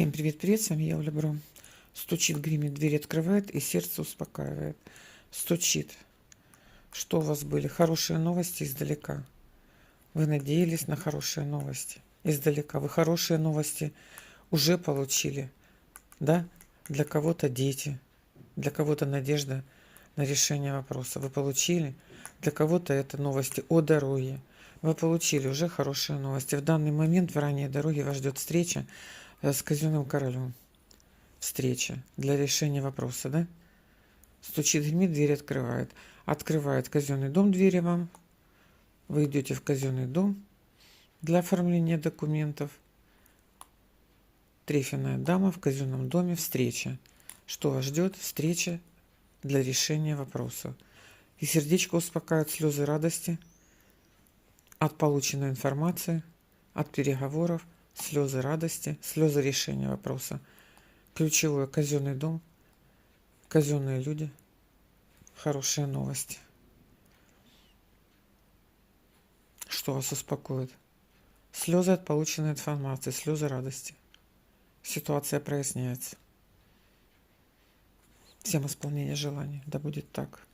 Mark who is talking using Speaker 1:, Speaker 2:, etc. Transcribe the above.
Speaker 1: Всем привет-привет, с вами я, Оля Бром. Стучит, гремит, дверь открывает и сердце успокаивает. Стучит. Что у вас были? Хорошие новости издалека. Вы надеялись на хорошие новости издалека. Вы хорошие новости уже получили. Да? Для кого-то дети, для кого-то надежда на решение вопроса. Вы получили. Для кого-то это новости о дороге. Вы получили уже хорошие новости. В данный момент в ранней дороге вас ждет встреча с казенным королем. Встреча для решения вопроса, да? Стучит, гремит, дверь открывает. Открывает казенный дом двери вам. Вы идете в казенный дом для оформления документов. Трефенная дама в казенном доме. Встреча. Что вас ждет? Встреча для решения вопроса. И сердечко успокаивает, слезы радости от полученной информации, от переговоров, слезы радости, слезы решения вопроса. Ключевое: казенный дом, казенные люди, хорошие новости. Что вас успокоит? Слезы от полученной информации, слезы радости. Ситуация проясняется. Всем исполнение желаний. Да будет так.